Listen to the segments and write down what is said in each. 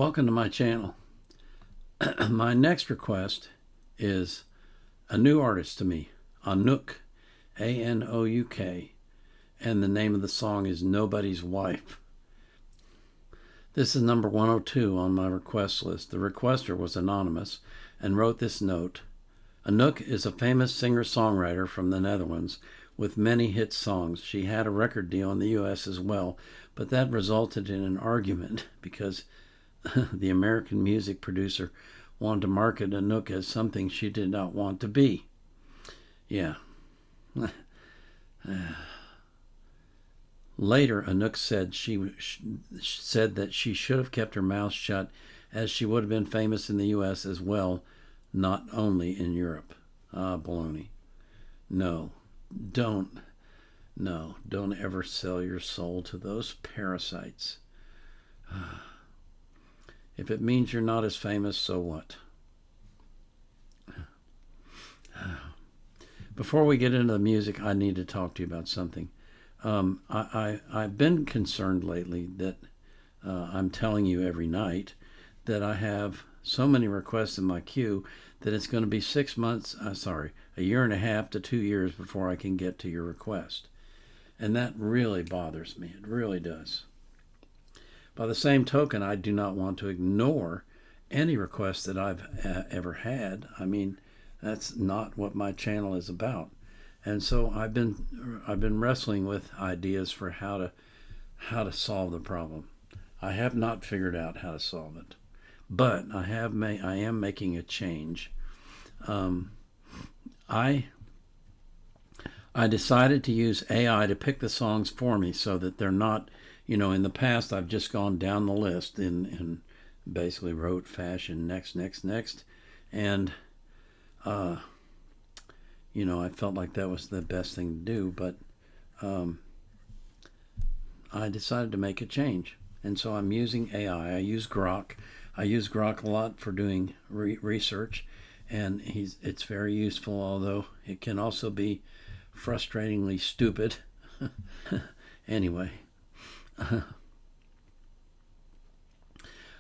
Welcome to my channel. My next request is a new artist to me, Anouk, A-N-O-U-K, and the name of the song is Nobody's Wife. This is number 102 on my request list. The requester was anonymous and wrote this note. Anouk is a famous singer-songwriter from the Netherlands with many hit songs. She had a record deal in the U.S. as well, but that resulted in an argument because the American music producer wanted to market Anouk as something she did not want to be. Yeah. Later, Anouk said that she should have kept her mouth shut, as she would have been famous in the U.S. as well, not only in Europe. Baloney. Don't ever sell your soul to those parasites. If it means you're not as famous, so what? Before we get into the music, I need to talk to you about something. I've been concerned lately that I'm telling you every night that I have so many requests in my queue that it's going to be 6 months, a year and a half to 2 years before I can get to your request. And that really bothers me. It really does. By the same token, I do not want to ignore any requests that I've ever had. I mean, that's not what my channel is about. And so I've been wrestling with ideas for how to solve the problem. I have not figured out how to solve it, but I am making a change. I decided to use AI to pick the songs for me so that they're not, in the past I've just gone down the list in basically rote fashion, next, and I felt like that was the best thing to do, but I decided to make a change. And so I'm using AI. I use Grok. I use Grok a lot for doing research, and it's very useful, although it can also be frustratingly stupid. Anyway,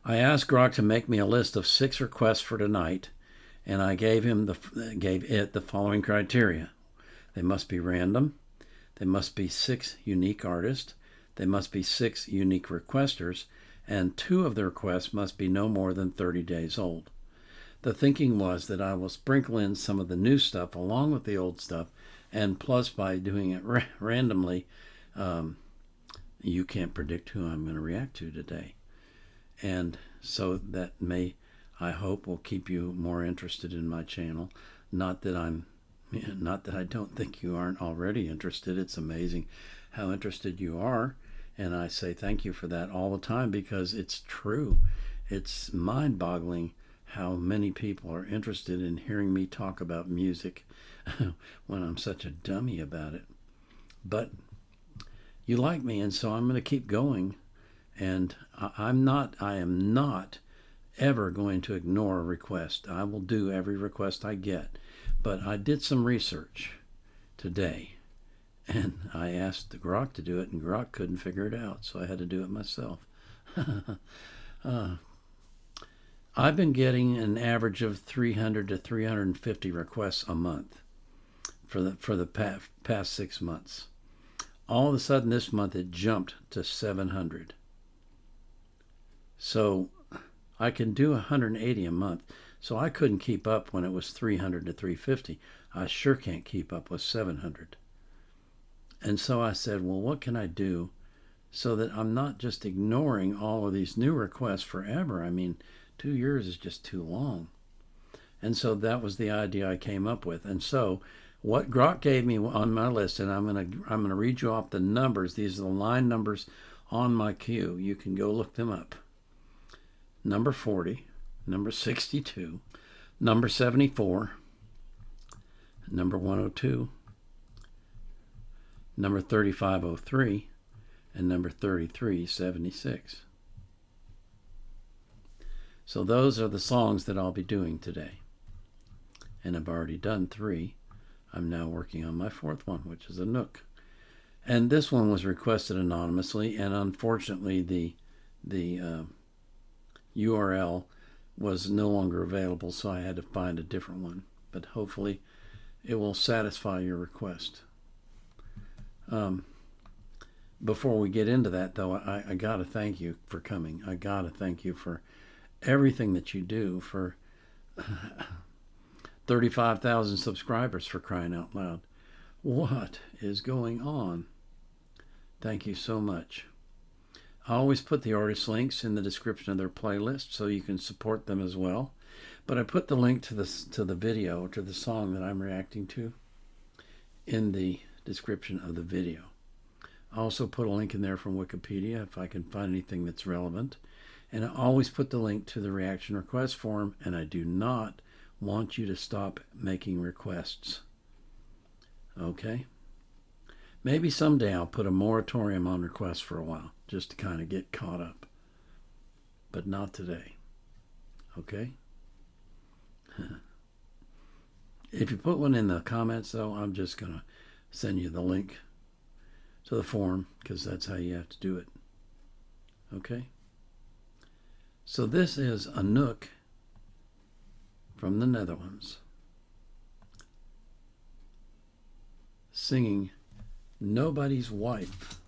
I asked Grok to make me a list of 6 requests for tonight, and I gave it the following criteria. They must be random. They must be 6 unique artists. They must be 6 unique requesters, and 2 of the requests must be no more than 30 days old. The thinking was that I will sprinkle in some of the new stuff along with the old stuff, and plus by doing it randomly, you can't predict who I'm going to react to today. And so that I hope, will keep you more interested in my channel. Not that I don't think you aren't already interested. It's amazing how interested you are, and I say thank you for that all the time, because it's true. It's mind-boggling how many people are interested in hearing me talk about music when I'm such a dummy about it. But you like me, and so I'm going to keep going, and I am not ever going to ignore a request. I will do every request I get. But I did some research today, and I asked the Grok to do it, and Grok couldn't figure it out, so I had to do it myself. I've been getting an average of 300 to 350 requests a month for the past 6 months. All of a sudden this month it jumped to 700. So I can do 180 a month. So I couldn't keep up when it was 300 to 350. I sure can't keep up with 700. And so I said, well, what can I do so that I'm not just ignoring all of these new requests forever? I mean, 2 years is just too long. And so that was the idea I came up with. And so what Grok gave me on my list, and I'm gonna read you off the numbers. These are the line numbers on my queue. You can go look them up. Number 40, number 62, number 74, number 102, number 3503, and number 3376. So those are the songs that I'll be doing today. And I've already done 3. I'm now working on my 4th one, which is Anouk. And this one was requested anonymously, and unfortunately the URL was no longer available, so I had to find a different one. But hopefully it will satisfy your request. Before we get into that, though, I got to thank you for coming. I got to thank you for everything that you do, for 35,000 subscribers, for crying out loud. What is going on? Thank you so much. I always put the artist links in the description of their playlist so you can support them as well. But I put the link to the video, to the song that I'm reacting to, in the description of the video. I also put a link in there from Wikipedia if I can find anything that's relevant. And I always put the link to the reaction request form, and I do not want you to stop making requests. Okay? Maybe someday I'll put a moratorium on requests for a while, just to kind of get caught up. But not today. Okay? If you put one in the comments, though, I'm just going to send you the link to the form, because that's how you have to do it. Okay? So this is Anouk from the Netherlands singing Nobody's Wife.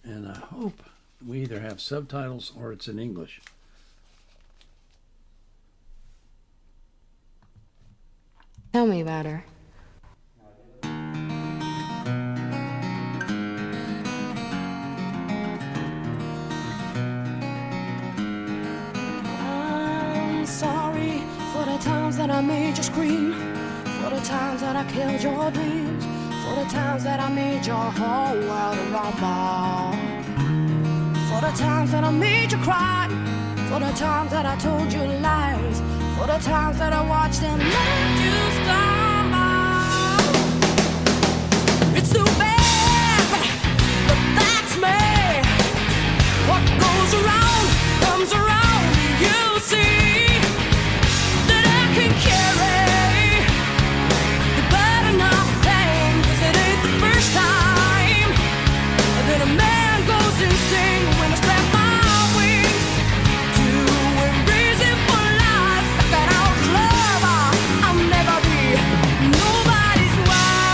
And I hope we either have subtitles or it's in English. Tell me about her. I'm sorry for the times that I made you scream, for the times that I killed your dreams, for the times that I made your whole world a rumble, for the times that I made you cry, for the times that I told you lies, for the times that I watched and let you stumble. It's too bad, but that's me. What goes around comes around. You see that I can carry the burden of pain, 'cause it ain't the first time that a man goes insane when I spread my wings to embrace it for life. I got out love, I'll never be nobody's wife.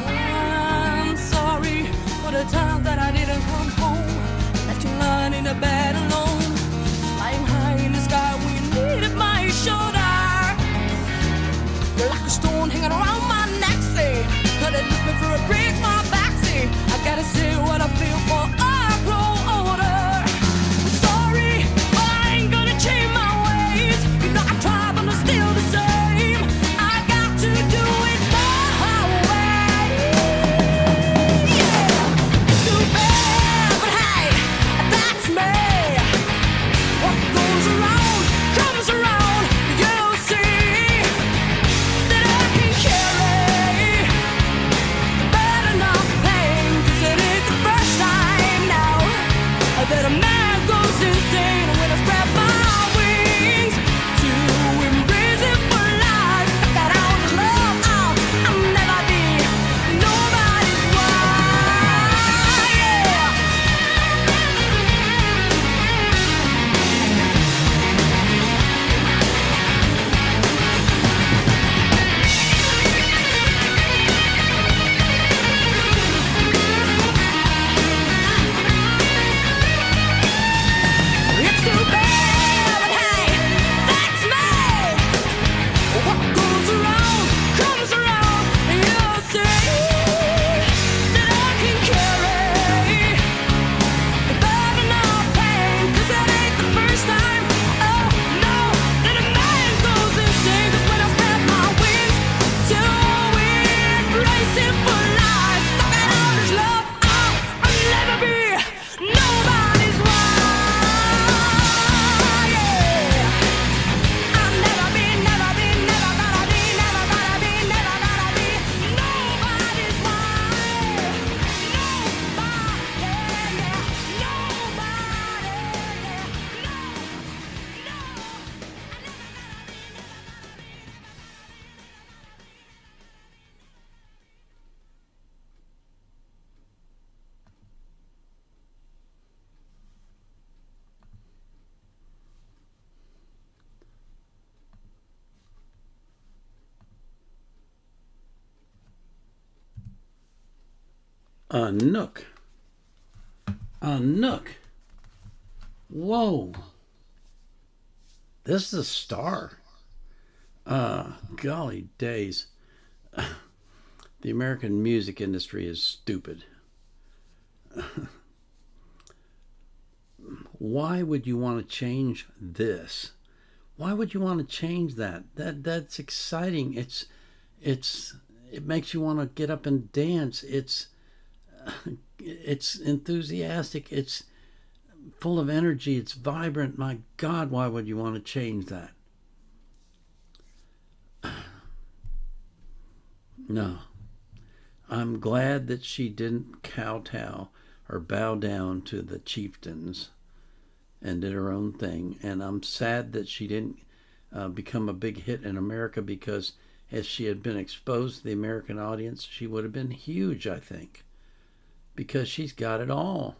I'm sorry for the time that I didn't come home, left you lying in the bed alone, flying high in the sky when you needed my shoulder. You're like a stone hanging around my neck, say, but it left me for a break my back, say, I gotta say what I feel for I grow older. I'm sorry, but I ain't gonna change my ways. You know I try, but I'm still the same. I got to do it my way. Yeah, it's too bad, but hey, that's me. What goes around comes around. You see that I can carry the burden of pain, 'cause it ain't the first time Anouk. Anouk. Whoa. This is a star. Golly days. The American music industry is stupid. Why would you want to change this? Why would you want to change that? That's exciting. It makes you want to get up and dance. It's enthusiastic. It's full of energy. It's vibrant. My God, why would you want to change that? No. I'm glad that she didn't kowtow or bow down to the chieftains and did her own thing. And I'm sad that she didn't become a big hit in America, because if she had been exposed to the American audience, she would have been huge, I think, because she's got it all.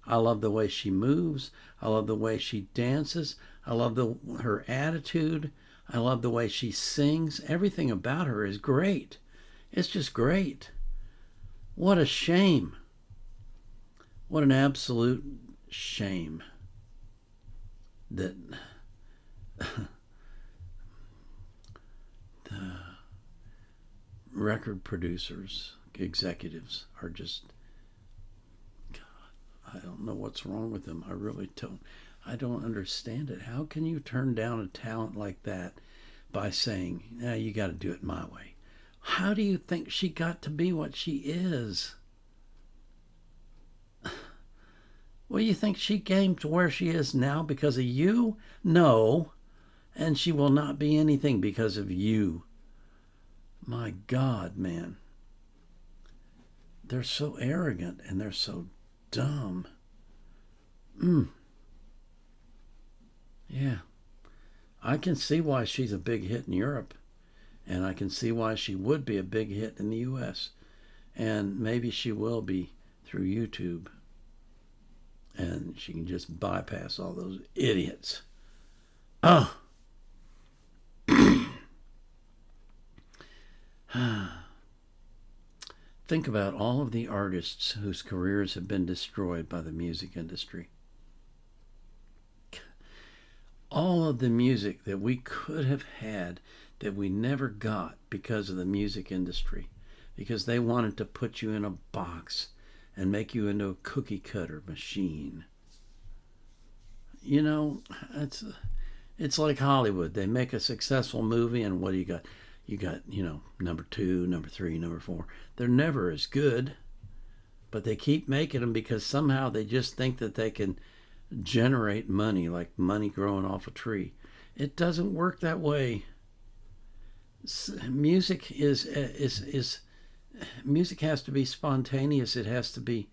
I love the way she moves. I love the way she dances. I love her attitude. I love the way she sings. Everything about her is great. It's just great. What a shame. What an absolute shame that the record producers, executives are just, God, I don't know what's wrong with them. I really don't. I don't understand it. How can you turn down a talent like that by saying, you got to do it my way? How do you think she got to be what she is? Well, you think she came to where she is now because of you? No. And she will not be anything because of you. My God, man. They're so arrogant and they're so dumb. Yeah. I can see why she's a big hit in Europe. And I can see why she would be a big hit in the U.S. And maybe she will be through YouTube. And she can just bypass all those idiots. Oh. Think about all of the artists whose careers have been destroyed by the music industry. All of the music that we could have had that we never got because of the music industry, because they wanted to put you in a box and make you into a cookie cutter machine. You know, it's like Hollywood. They make a successful movie, and what do you got? You got, number 2, number 3, number 4. They're never as good, but they keep making them because somehow they just think that they can generate money, like money growing off a tree. It doesn't work that way. Music music has to be spontaneous. It has to be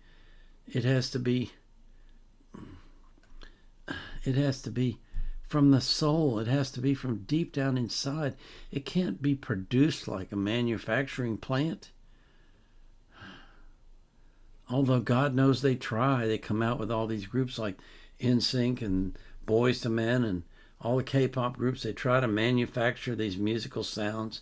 from the soul. It has to be from deep down inside. It can't be produced like a manufacturing plant. Although God knows they try. They come out with all these groups like NSYNC and Boyz II Men and all the K-pop groups. They try to manufacture these musical sounds.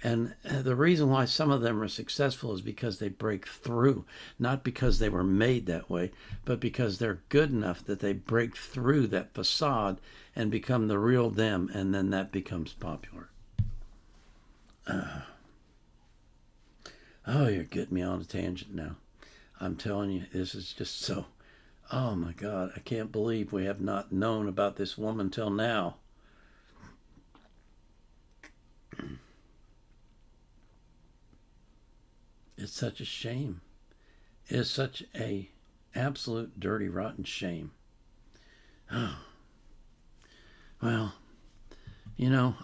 And the reason why some of them are successful is because they break through, not because they were made that way, but because they're good enough that they break through that facade and become the real them, and then that becomes popular. Oh, you're getting me on a tangent now. I'm telling you, this is just so... Oh my God, I can't believe we have not known about this woman till now. It's such a shame. It is such a absolute dirty, rotten shame. Oh. Well,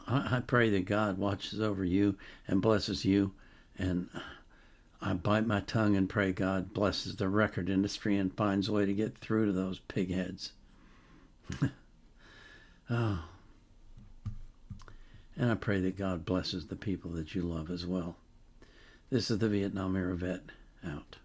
I pray that God watches over you and blesses you, and I bite my tongue and pray God blesses the record industry and finds a way to get through to those pigheads. Oh. And I pray that God blesses the people that you love as well. This is the Vietnam Era Vet, out.